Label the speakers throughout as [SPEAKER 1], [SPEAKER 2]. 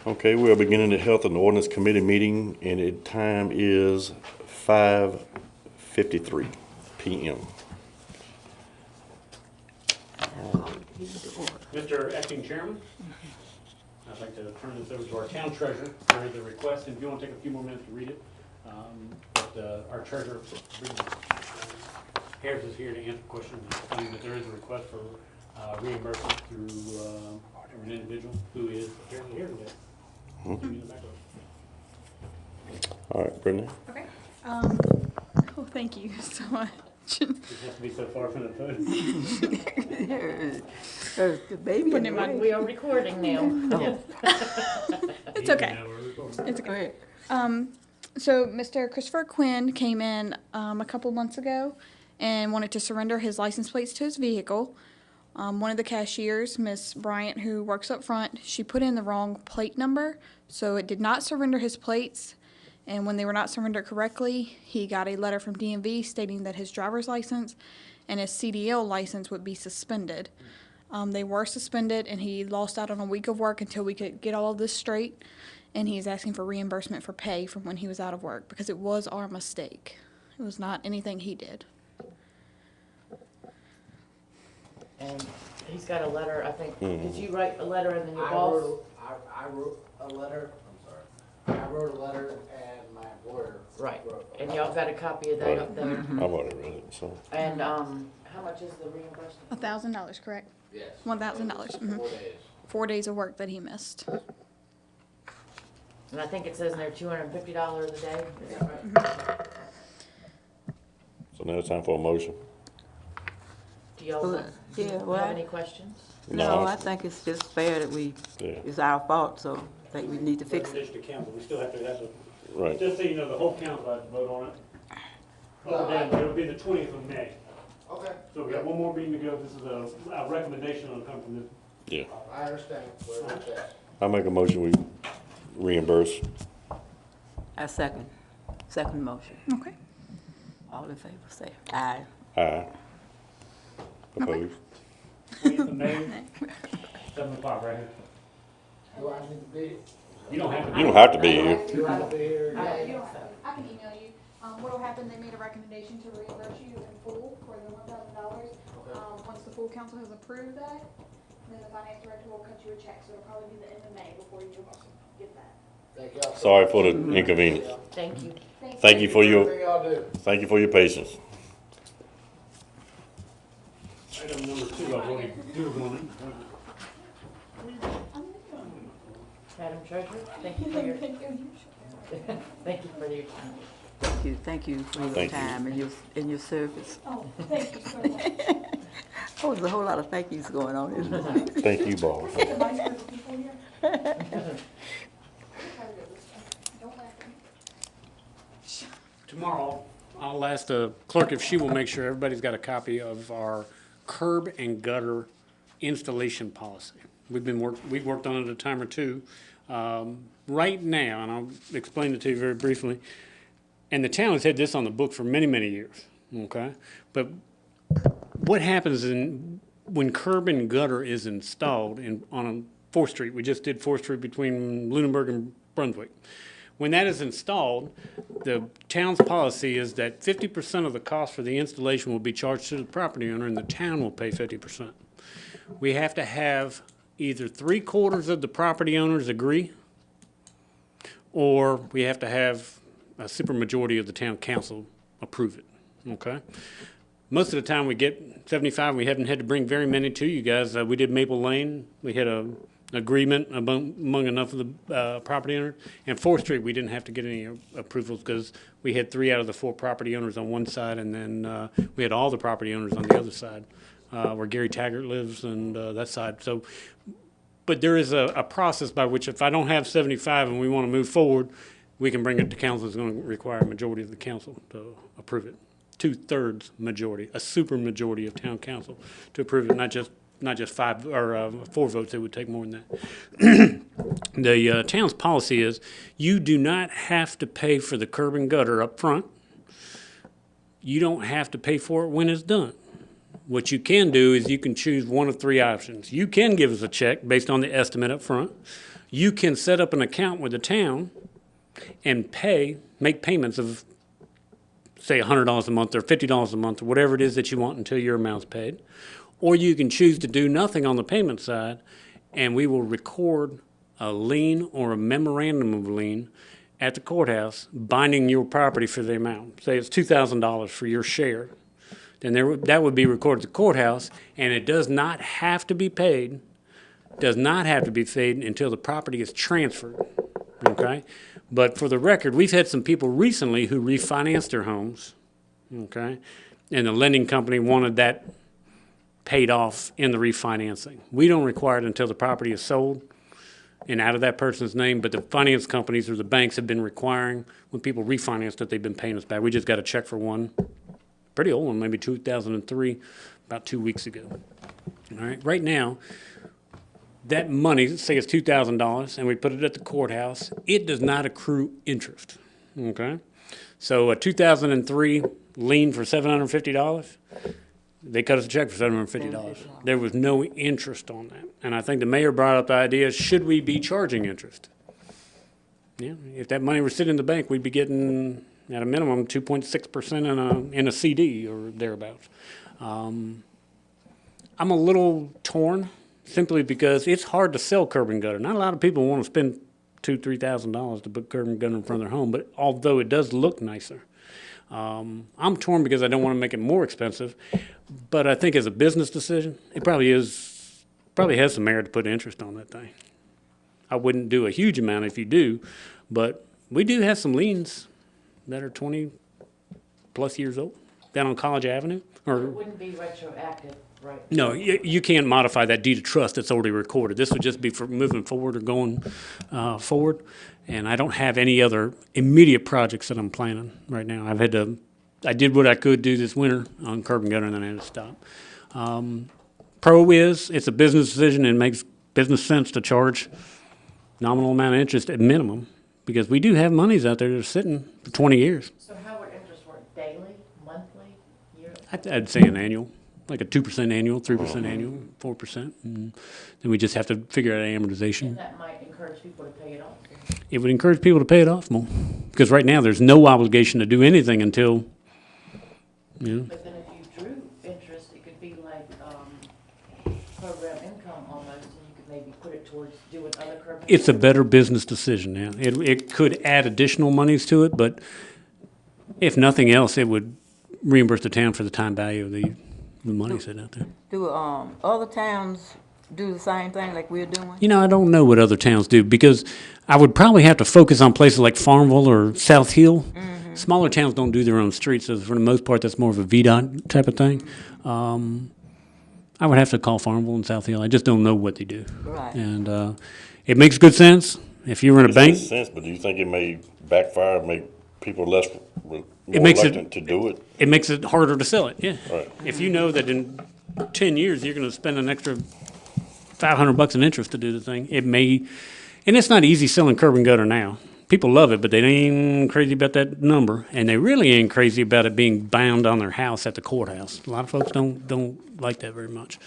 [SPEAKER 1] Okay, we are beginning the Health and Ordinance Committee meeting, and the time is 5:53 p.m.
[SPEAKER 2] Mr. Acting Chairman, I'd like to turn this over to our town treasurer for the request, and if you want to take a few more minutes to read it. Our treasurer, Harris, is here to answer questions and explain that there is a request for reimbursement through an individual who is apparently here today.
[SPEAKER 1] All right, Brittany.
[SPEAKER 3] Okay. Thank you so much.
[SPEAKER 2] It has to be so far from the podium.
[SPEAKER 4] The baby.
[SPEAKER 3] Putting in my-
[SPEAKER 4] We are recording now.
[SPEAKER 2] Yeah.
[SPEAKER 3] It's okay. It's okay. So Mr. Christopher Quinn came in a couple months ago and wanted to surrender his license plates to his vehicle. One of the cashiers, Miss Bryant, who works up front, she put in the wrong plate number, so it did not surrender his plates. And when they were not surrendered correctly, he got a letter from DMV stating that his driver's license and his CDL license would be suspended. They were suspended, and he lost out on a week of work until we could get all of this straight. And he's asking for reimbursement for pay from when he was out of work because it was our mistake. It was not anything he did.
[SPEAKER 4] And he's got a letter, I think. Did you write a letter and then your boss?
[SPEAKER 5] I wrote a letter, I'm sorry. I wrote a letter and my employer.
[SPEAKER 4] Right.
[SPEAKER 5] wrote a
[SPEAKER 4] And
[SPEAKER 5] letter.
[SPEAKER 4] y'all got a copy of that up there?
[SPEAKER 1] I've already read it, so.
[SPEAKER 4] And, how much is the reimbursement?
[SPEAKER 3] $1,000, correct?
[SPEAKER 5] Yes.
[SPEAKER 3] $1,000.
[SPEAKER 5] 4 days.
[SPEAKER 3] 4 days of work that he missed.
[SPEAKER 4] And I think it says in there $250 a day, is that right?
[SPEAKER 1] So now it's time for a motion.
[SPEAKER 4] Do y'all
[SPEAKER 6] Yeah, well,
[SPEAKER 4] have any questions?
[SPEAKER 6] no, I think it's just fair that
[SPEAKER 1] Yeah.
[SPEAKER 6] it's our fault, so I think we need to fix it.
[SPEAKER 2] Recommendation to council, we still have to,
[SPEAKER 1] Right.
[SPEAKER 2] just so you know, the whole council has to vote on it. Up or down, it'll be the 20th of May.
[SPEAKER 5] Okay.
[SPEAKER 2] So we got one more meeting to go. This is a recommendation on come from this.
[SPEAKER 1] Yeah.
[SPEAKER 5] I understand where it's at.
[SPEAKER 1] I make a motion, we reimburse.
[SPEAKER 6] I second motion.
[SPEAKER 3] Okay.
[SPEAKER 6] All in favor, say aye.
[SPEAKER 1] Aye. Opposed?
[SPEAKER 2] 20th of May, 7 o'clock right here.
[SPEAKER 5] Do I need to be?
[SPEAKER 2] You don't have to.
[SPEAKER 1] You don't have to be here.
[SPEAKER 5] Do I have to be here?
[SPEAKER 3] You don't have to. I can email you. What'll happen, they made a recommendation to reimburse you in full for the $1,000. Once the full council has approved that, then the finance director will cut you a check, so it'll probably be the end of May before you get that.
[SPEAKER 5] Thank y'all.
[SPEAKER 1] Sorry for the inconvenience.
[SPEAKER 4] Thank you.
[SPEAKER 1] Thank you for
[SPEAKER 5] Everything y'all do.
[SPEAKER 1] thank you for your patience.
[SPEAKER 2] Item number 2, I've already do one.
[SPEAKER 4] Madam Treasurer, thank you for your, thank you for your time.
[SPEAKER 6] Thank you for your
[SPEAKER 1] Thank you.
[SPEAKER 6] time and your service.
[SPEAKER 3] Oh, thank you so much.
[SPEAKER 6] Oh, there's a whole lot of thank yous going on, isn't there?
[SPEAKER 1] Thank you, boss.
[SPEAKER 3] The vice president people here. Don't laugh at me.
[SPEAKER 2] Tomorrow, I'll ask the clerk if she will make sure everybody's got a copy of our curb and gutter installation policy. We've worked on it a time or two. Right now, and I'll explain it to you very briefly, and the town has had this on the book for many, many years, okay? But what happens when curb and gutter is installed on 4th Street? We just did 4th Street between Lunenburg and Brunswick. When that is installed, the town's policy is that 50% of the cost for the installation will be charged to the property owner, and the town will pay 50%. We have to have either 3/4 of the property owners agree, or we have to have a supermajority of the town council approve it, okay? Most of the time we get 75, we haven't had to bring very many to you guys. We did Maple Lane, we had an agreement among enough of the property owners. And 4th Street, we didn't have to get any approvals because we had 3 out of the 4 property owners on one side, and then we had all the property owners on the other side, where Gary Taggart lives and that side. So, but there is a process by which if I don't have 75 and we want to move forward, we can bring it to council. It's going to require a majority of the council to approve it. 2/3 majority, a super majority of town council to approve it, not just 5 or 4 votes. It would take more than that. The town's policy is you do not have to pay for the curb and gutter up front. You don't have to pay for it when it's done. What you can do is you can choose one of 3 options. You can give us a check based on the estimate up front. you can set up an account with the town and make payments of, say, $100 a month or $50 a month or whatever it is that you want until your amount's paid. Or you can choose to do nothing on the payment side, and we will record a lien or a memorandum of lien at the courthouse binding your property for the amount. Say it's $2,000 for your share. Then that would be recorded at the courthouse, and it does not have to be paid, until the property is transferred, okay? But for the record, we've had some people recently who refinanced their homes, okay? And the lending company wanted that paid off in the refinancing. We don't require it until the property is sold and out of that person's name, but the finance companies or the banks have been requiring, when people refinance that, they've been paying us back. We just got a check for one, pretty old one, maybe 2003, about 2 weeks ago. All right, right now, that money, let's say it's $2,000, and we put it at the courthouse, it does not accrue interest, okay? So a 2003 lien for $750, they cut us a check for $750. There was no interest on that. And I think the mayor brought up the idea, should we be charging interest? Yeah, if that money were sitting in the bank, we'd be getting, at a minimum, 2.6% in a CD or thereabouts. I'm a little torn, simply because it's hard to sell curb and gutter. Not a lot of people want to spend $2,000-$3,000 to put curb and gutter in front of their home, but although it does look nicer. I'm torn because I don't want to make it more expensive, but I think as a business decision, it probably has some merit to put interest on that thing. I wouldn't do a huge amount if you do, but we do have some liens that are 20-plus years old down on College Avenue.
[SPEAKER 4] It wouldn't be retroactive, right?
[SPEAKER 2] No, you can't modify that deed of trust that's already recorded. This would just be for moving forward or going forward. And I don't have any other immediate projects that I'm planning right now. I did what I could do this winter on curb and gutter, and then I had to stop. Pro is, it's a business decision, and it makes business sense to charge nominal amount of interest at minimum, because we do have monies out there that are sitting for 20 years.
[SPEAKER 4] So how would interest work? Daily, monthly, yearly?
[SPEAKER 2] I'd say an annual, like a 2% annual, 3% annual, 4%. And then we just have to figure out amortization.
[SPEAKER 4] And that might encourage people to pay it off.
[SPEAKER 2] It would encourage people to pay it off more, because right now there's no obligation to do anything until,
[SPEAKER 4] But then if you drew interest, it could be like program income almost, and you could maybe put it towards doing other curb.
[SPEAKER 2] it's a better business decision now. It could add additional monies to it, but if nothing else, it would reimburse the town for the time value of the money sitting out there.
[SPEAKER 6] Do other towns do the same thing like we're doing?
[SPEAKER 2] I don't know what other towns do, because I would probably have to focus on places like Farmville or South Hill. Mm-hmm. Smaller towns don't do their own streets, so for the most part, that's more of a VDOT type of thing. I would have to call Farmville and South Hill. I just don't know what they do.
[SPEAKER 6] Right.
[SPEAKER 2] And it makes good sense. If you were in a
[SPEAKER 1] It
[SPEAKER 2] bank,
[SPEAKER 1] makes sense, but do you think it may backfire, make people more
[SPEAKER 2] makes it-
[SPEAKER 1] reluctant to do it?
[SPEAKER 2] it makes it harder to sell it, yeah.
[SPEAKER 1] Right.
[SPEAKER 2] If you know that in 10 years, you're going to spend an extra $500 in interest to do the thing, it may, and it's not easy selling curb and gutter now. People love it, but they ain't crazy about that number, and they really ain't crazy about it being bound on their house at the courthouse. A lot of folks don't like that very much.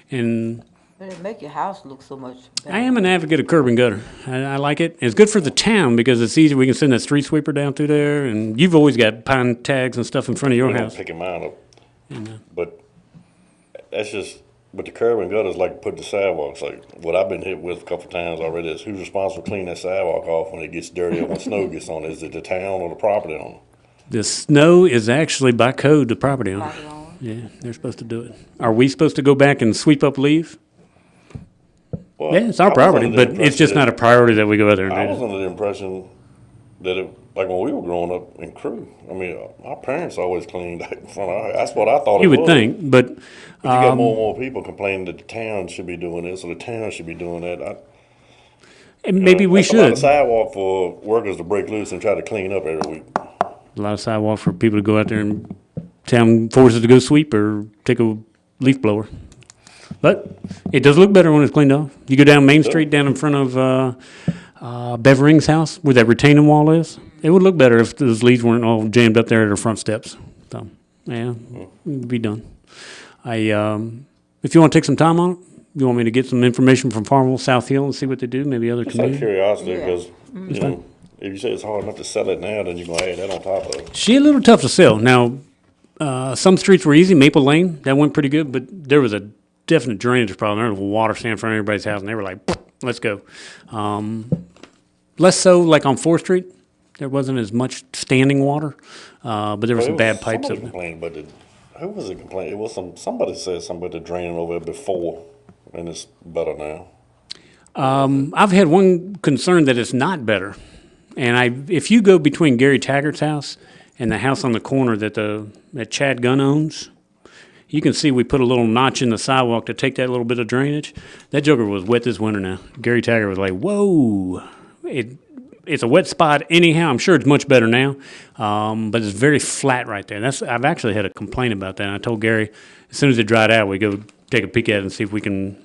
[SPEAKER 2] And
[SPEAKER 6] But it make your house look so much better.
[SPEAKER 2] I am an advocate of curb and gutter. I like it. It's good for the town because it's easy. We can send that street sweeper down through there, and you've always got pine tags and stuff in front of your
[SPEAKER 1] We don't
[SPEAKER 2] house.
[SPEAKER 1] pick mine up. But that's just, but the curb and gutter is like putting the sidewalks, like what I've been hit with a couple of times already is who's responsible to clean that sidewalk off when it gets dirty or when snow gets on it? Is it the town or the property owner?
[SPEAKER 2] The snow is actually by code the property owner.
[SPEAKER 6] Property owner.
[SPEAKER 2] Yeah, they're supposed to do it. Are we supposed to go back and sweep up leaves?
[SPEAKER 1] Well,
[SPEAKER 2] Yeah, it's
[SPEAKER 1] I
[SPEAKER 2] our
[SPEAKER 1] was
[SPEAKER 2] property,
[SPEAKER 1] under the
[SPEAKER 2] but it's
[SPEAKER 1] impression
[SPEAKER 2] just
[SPEAKER 1] that-
[SPEAKER 2] not a priority that we go out there
[SPEAKER 1] I
[SPEAKER 2] and
[SPEAKER 1] was
[SPEAKER 2] do it.
[SPEAKER 1] under the impression that it, like when we were growing up in Crew, I mean, our parents always cleaned that in front of our, that's what I thought it
[SPEAKER 2] You
[SPEAKER 1] was.
[SPEAKER 2] would think, but
[SPEAKER 1] But you got more and more people complaining that the town should be doing this or the town should be doing that.
[SPEAKER 2] maybe we
[SPEAKER 1] That's a lot
[SPEAKER 2] should.
[SPEAKER 1] of sidewalk for workers to break loose and try to clean up every week.
[SPEAKER 2] A lot of sidewalk for people to go out there and town forces to go sweep or take a leaf blower. But it does look better when it's cleaned off. You go down Main Street, down in front of Bevering's house, where that retaining wall is. It would look better if those leaves weren't all jammed up there at the front steps. So, yeah, it'd be done. If you want to take some time on it, you want me to get some information from Farmville, South Hill, and see what they do? Maybe other
[SPEAKER 1] Just out of
[SPEAKER 2] communities.
[SPEAKER 1] curiosity,
[SPEAKER 6] Yeah.
[SPEAKER 1] because, you know, if you say it's hard enough to sell it now, then you're gonna add that on top of it.
[SPEAKER 2] She a little tough to sell. Now, some streets were easy. Maple Lane, that went pretty good, but there was a definite drainage problem. There was water standing in front of everybody's house, and they were like, let's go. Less so like on 4th Street. There wasn't as much standing water, but there were some bad pipes
[SPEAKER 1] Somebody
[SPEAKER 2] up there.
[SPEAKER 1] complained, but who was it complaining? It was somebody said something about the draining over there before, and it's better now.
[SPEAKER 2] I've had one concern that it's not better. And if you go between Gary Taggart's house and the house on the corner that Chad Gunn owns, you can see we put a little notch in the sidewalk to take that little bit of drainage. That joker was wet this winter now. Gary Taggart was like, whoa. It's a wet spot anyhow. I'm sure it's much better now, but it's very flat right there. I've actually had a complaint about that. And I told Gary, as soon as it dried out, we go take a peek at it and see if we can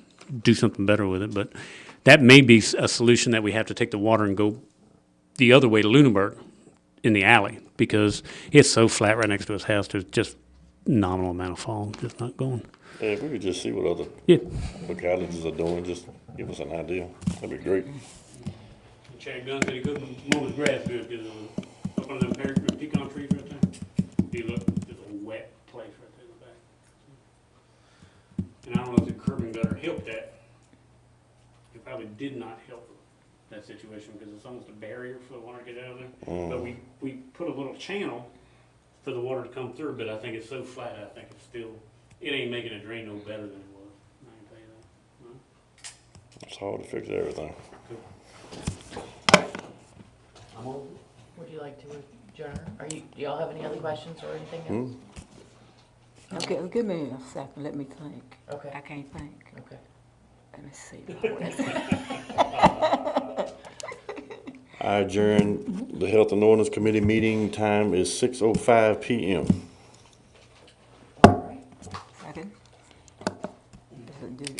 [SPEAKER 2] do something better with it. But that may be a solution, that we have to take the water and go the other way to Lunenburg in the alley, because it's so flat right next to his house. There's just nominal amount of fall, just not going.
[SPEAKER 1] Yeah, if we could just see what other
[SPEAKER 2] Yeah.
[SPEAKER 1] localities are doing, just give us an idea. That'd be great.
[SPEAKER 2] Chad Gunn said he couldn't mow his grass good because up on them pecan trees right there. If you look, there's a wet place right there in the back. And I don't know if the curb and gutter helped that. It probably did not help that situation, because it's almost a barrier for the water to get out of there. But we put a little channel for the water to come through, but I think it's so flat, I think it ain't making it drain no better than it was. I can tell you that. No?
[SPEAKER 1] It's hard to fix everything.
[SPEAKER 4] Would you like to adjourn? Do y'all have any other questions or anything else?
[SPEAKER 6] Okay, give me a second, let me think.
[SPEAKER 4] Okay.
[SPEAKER 6] I can't think.
[SPEAKER 4] Okay.
[SPEAKER 6] Let me see.
[SPEAKER 1] I adjourn the Health and Ordinance Committee meeting. Time is 6:05 p.m.